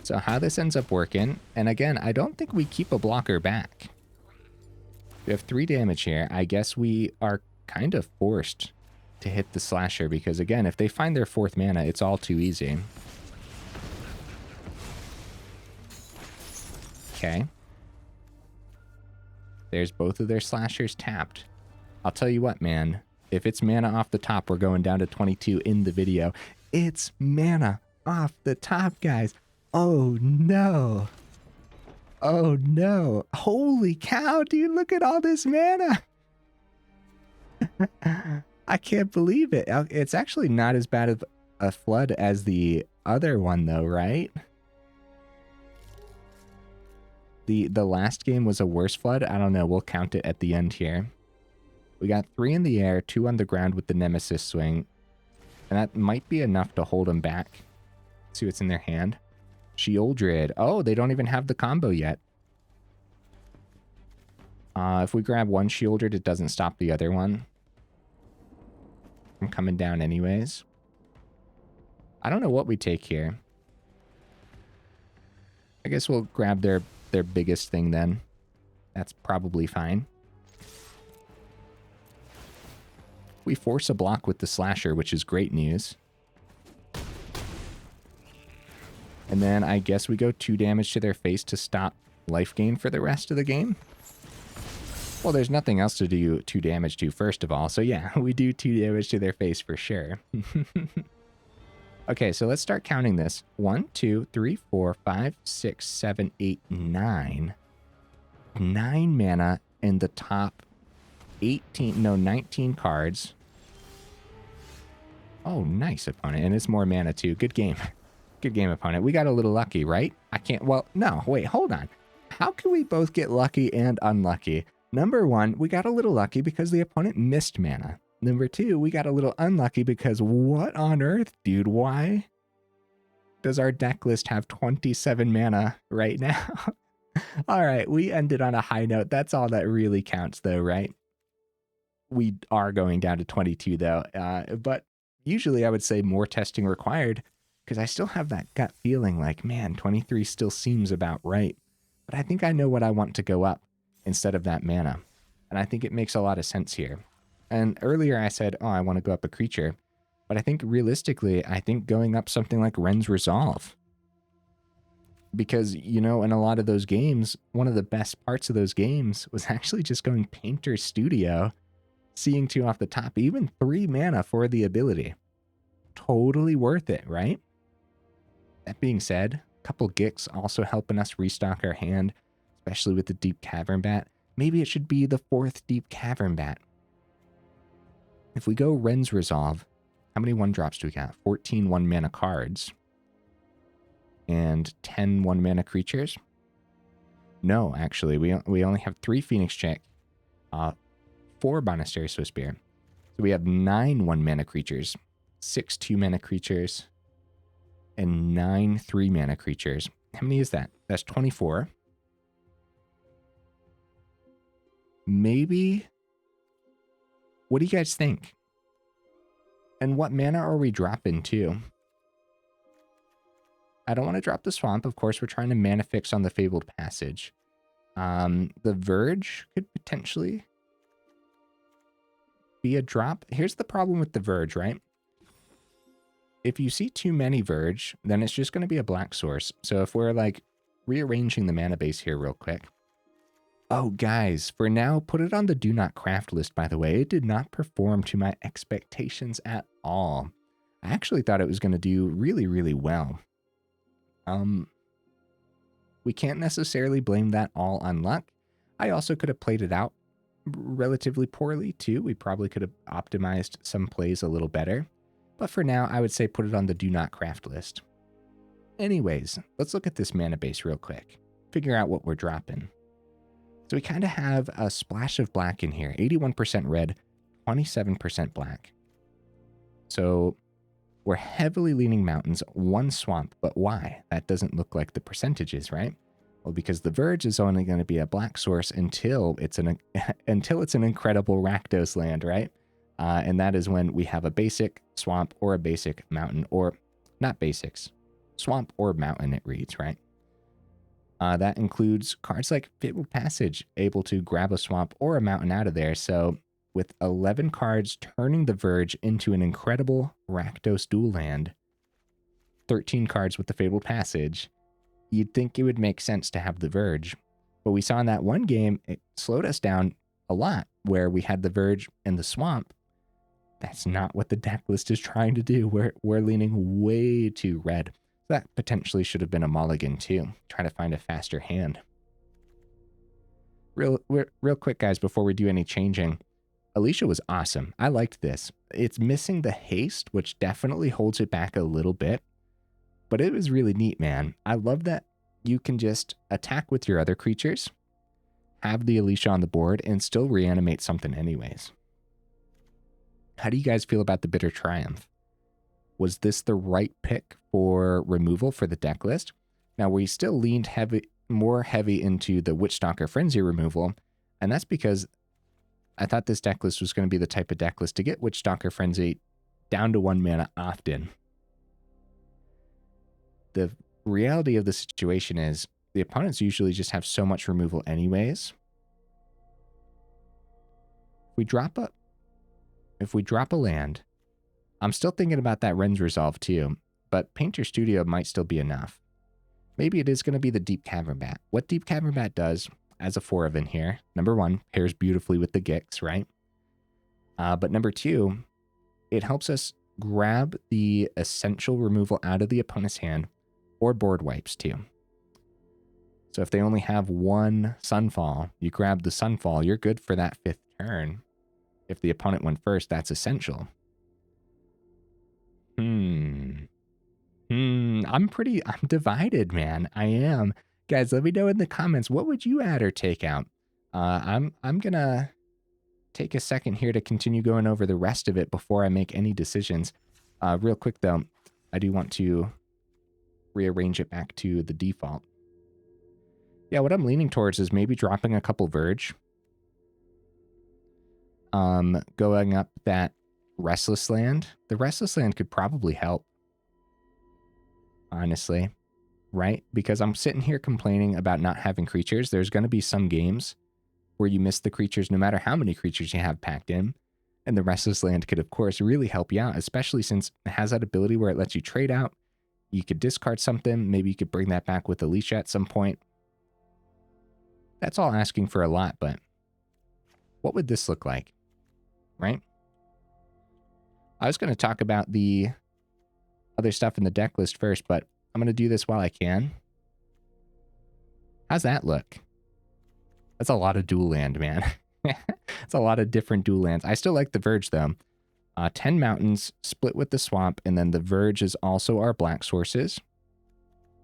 So how this ends up working, and again, I don't think we keep a blocker back. We have 3 damage here. I guess we are kind of forced to hit the slasher because, again, if they find their 4th mana, it's all too easy. Okay. There's both of their slashers tapped. I'll tell you what, man. If it's mana off the top, we're going down to 22 in the video. It's mana off the top, guys. Oh, no. Oh, no. Holy cow, dude. Look at all this mana. I can't believe it. It's actually not as bad of a flood as the other one, though, right? The last game was a worse flood. I don't know. We'll count it at the end here. We got 3 in the air, 2 on the ground with the Nemesis swing. And that might be enough to hold them back. Let's see what's in their hand. Shieldred. Oh, they don't even have the combo yet. If we grab one Shieldred, it doesn't stop the other one. I'm coming down anyways. I don't know what we take here. I guess we'll grab their biggest thing then. That's probably fine. We force a block with the slasher, which is great news. And then I guess we go 2 damage to their face to stop life gain for the rest of the game. Well, there's nothing else to do 2 damage to, first of all. So yeah, we do 2 damage to their face for sure. Okay, so let's start counting this. 1, 2, 3, 4, 5, 6, 7, 8, 9. 9 mana in the top 19 cards. Oh, nice, opponent. And it's more mana too. Good game. Good game, opponent. We got a little lucky, right? I can't... Well, no. Wait, hold on. How can we both get lucky and unlucky? Number 1, we got a little lucky because the opponent missed mana. Number 2, we got a little unlucky because what on earth, dude? Why does our deck list have 27 mana right now? All right, we ended on a high note. That's all that really counts, though, right? We are going down to 22, though. But usually I would say more testing required because I still have that gut feeling like, man, 23 still seems about right. But I think I know what I want to go up instead of that mana. And I think it makes a lot of sense here. And earlier I said, oh, I want to go up a creature. But I think realistically, I think going up something like Ren's Resolve. Because, you know, in a lot of those games, one of the best parts of those games was actually just going Painter Studio, seeing 2 off the top, even 3 mana for the ability. Totally worth it, right? That being said, a couple Gicks also helping us restock our hand, especially with the Deep-Cavern Bat. Maybe it should be the 4th Deep-Cavern Bat. If we go Ren's Resolve, how many 1-drops do we got? 14 1-mana cards. And 10 1-mana creatures? No, actually, we only have 3 Phoenix Check, 4 Monastery Swiftspear. So we have 9 1-mana creatures, 6 2-mana creatures, and 9 3-mana creatures. How many is that? That's 24. Maybe... What do you guys think? And what mana are we dropping too? I don't want to drop the Swamp. Of course, we're trying to mana fix on the Fabled Passage. The Verge could potentially be a drop. Here's the problem with the Verge, right? If you see too many Verge, then it's just going to be a black source. So if we're like rearranging the mana base here real quick. Oh, guys, for now, put it on the do not craft list, by the way. It did not perform to my expectations at all. I actually thought it was going to do really, really well. We can't necessarily blame that all on luck. I also could have played it out relatively poorly, too. We probably could have optimized some plays a little better. But for now, I would say put it on the do not craft list. Anyways, let's look at this mana base real quick. Figure out what we're dropping. So we kind of have a splash of black in here. 81% red, 27% black. So we're heavily leaning mountains, 1 swamp. But why? That doesn't look like the percentages, right? Well, because the Verge is only going to be a black source until it's an incredible Rakdos land, right? And that is when we have a basic swamp or a basic mountain, or not basics, swamp or mountain, it reads, right? That includes cards like Fabled Passage, able to grab a swamp or a mountain out of there. So with 11 cards turning the Verge into an incredible Rakdos dual land, 13 cards with the Fabled Passage, you'd think it would make sense to have the Verge. But we saw in that one game, it slowed us down a lot, where we had the Verge and the swamp. That's not what the deck list is trying to do. We're leaning way too red. That potentially should have been a mulligan too. Try to find a faster hand. Real quick, guys, before we do any changing. Alesha was awesome. I liked this. It's missing the haste, which definitely holds it back a little bit. But it was really neat, man. I love that you can just attack with your other creatures, have the Alesha on the board, and still reanimate something anyways. How do you guys feel about the Bitter Triumph? Was this the right pick for removal for the deck list? Now, we still leaned more heavy into the Witchstalker Frenzy removal, and that's because I thought this deck list was going to be the type of deck list to get Witchstalker Frenzy down to 1 mana often. The reality of the situation is the opponents usually just have so much removal anyways. If we drop a land, I'm still thinking about that Ren's Resolve too, but Painter Studio might still be enough. Maybe it is going to be the Deep-Cavern Bat. What Deep-Cavern Bat does, as a 4 of in here, number 1, pairs beautifully with the Gix, right? But number 2, it helps us grab the essential removal out of the opponent's hand, or board wipes too. So if they only have 1 Sunfall, you grab the Sunfall, you're good for that 5th turn. If the opponent went first, that's essential. I'm divided, man. I am. Guys, let me know in the comments, what would you add or take out? I'm gonna take a second here to continue going over the rest of it before I make any decisions. Real quick though, I do want to rearrange it back to the default. Yeah, what I'm leaning towards is maybe dropping a couple Verge. Going up that Restless land. The Restless land could probably help. Honestly. Right? Because I'm sitting here complaining about not having creatures. There's going to be some games where you miss the creatures no matter how many creatures you have packed in. And the Restless land could, of course, really help you out, especially since it has that ability where it lets you trade out. You could discard something. Maybe you could bring that back with Alesha at some point. That's all asking for a lot, but what would this look like? Right? I was going to talk about the other stuff in the deck list first, but I'm going to do this while I can. How's that look? That's a lot of dual land, man. It's a lot of different dual lands. I still like the Verge, though. 10 mountains split with the swamp, and then the Verge is also our black sources.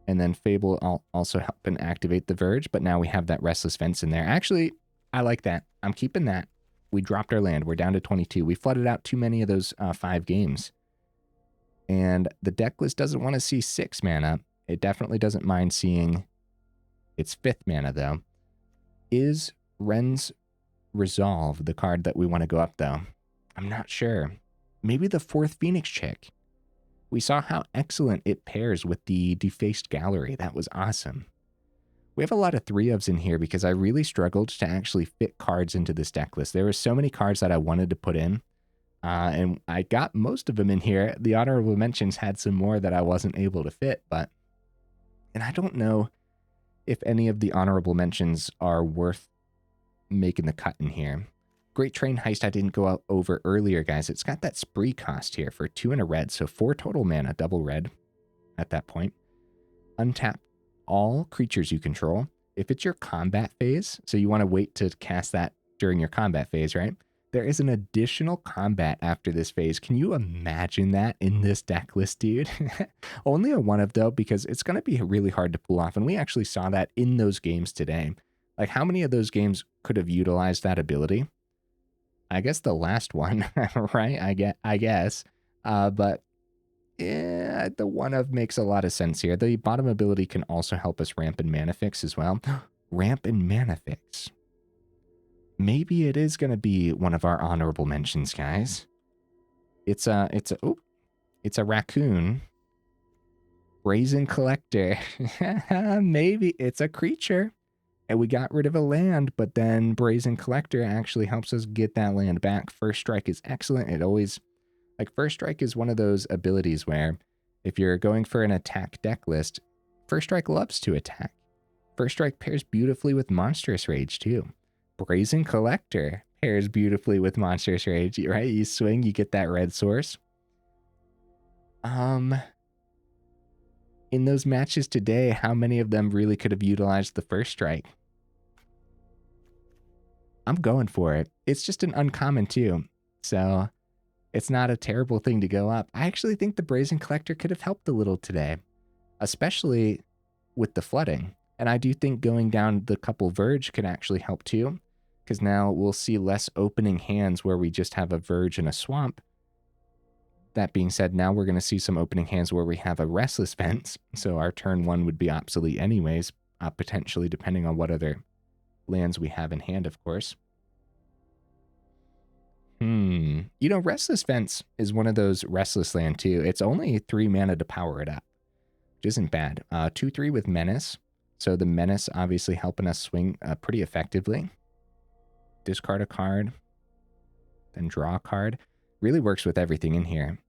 And then Fable will also help and activate the Verge, but now we have that Restless Vents in there. Actually, I like that. I'm keeping that. We dropped our land. We're down to 22. We flooded out too many of those 5 games. And the deck list doesn't want to see 6 mana. It definitely doesn't mind seeing its 5th mana, though. Is Ren's Resolve the card that we want to go up, though? I'm not sure. Maybe the 4th Phoenix Chick. We saw how excellent it pairs with the Defaced Gallery. That was awesome. We have a lot of 3-ofs in here because I really struggled to actually fit cards into this deck list. There were so many cards that I wanted to put in, and I got most of them in here. The honorable mentions had some more that I wasn't able to fit, and I don't know if any of the honorable mentions are worth making the cut in here. Great Train Heist I didn't go over earlier, guys. It's got that spree cost here for 2 and a red, so 4 total mana, double red at that point. Untap all creatures you control. If it's your combat phase, so you want to wait to cast that during your combat phase, right? There is an additional combat after this phase. Can you imagine that in this deck list, dude? Only a 1 of, though, because it's going to be really hard to pull off, and we actually saw that in those games today. Like, how many of those games could have utilized that ability? I guess the last one, right? I guess. But yeah, the 1 of makes a lot of sense here. The bottom ability can also help us ramp and mana fix as well. Ramp and mana fix. Maybe it is going to be one of our honorable mentions, guys. It's a raccoon. Brazen Collector. Maybe it's a creature. And we got rid of a land, but then Brazen Collector actually helps us get that land back. First Strike is excellent. It always, like, First Strike is one of those abilities where if you're going for an attack deck list, First Strike loves to attack. First Strike pairs beautifully with Monstrous Rage, too. Brazen Collector pairs beautifully with Monstrous Rage, right? You swing, you get that red source. In those matches today, how many of them really could have utilized the First Strike? I'm going for it. It's just an uncommon too, so it's not a terrible thing to go up. I actually think the Brazen Collector could have helped a little today, especially with the flooding. And I do think going down the couple Verge could actually help too, because now we'll see less opening hands where we just have a Verge and a Swamp. That being said, now we're going to see some opening hands where we have a Restless Vents, so our turn 1 would be obsolete anyways, potentially depending on what other lands we have in hand, of course. You know, Restless Vents is one of those restless land too. It's only 3 mana to power it up, which isn't bad. 2/3 with Menace, so the Menace obviously helping us swing pretty effectively. Discard a card, then draw a card. Really works with everything in here.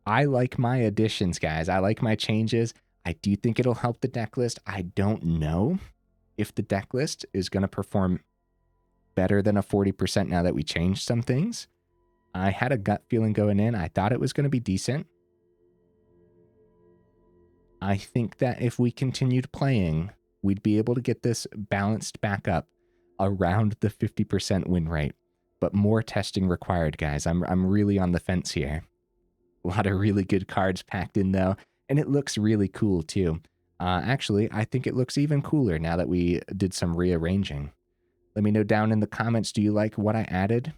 I like my additions, guys. I like my changes. I do think it'll help the deck list. I don't know if the deck list is going to perform better than a 40% now that we changed some things. I had a gut feeling going in. I thought it was going to be decent. I think that if we continued playing, we'd be able to get this balanced back up around the 50% win rate. But more testing required, guys. I'm really on the fence here. A lot of really good cards packed in, though. And it looks really cool, too. Actually, I think it looks even cooler now that we did some rearranging. Let me know down in the comments, do you like what I added?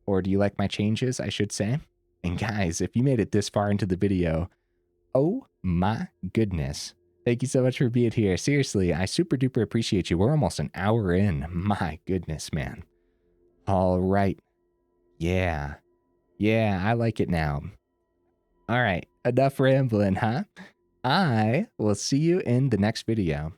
Or do you like my changes, I should say? And guys, if you made it this far into the video, oh my goodness. Thank you so much for being here. Seriously, I super duper appreciate you. We're almost an hour in. My goodness, man. All right. Yeah. Yeah, I like it now. All right. Enough rambling, huh? I will see you in the next video.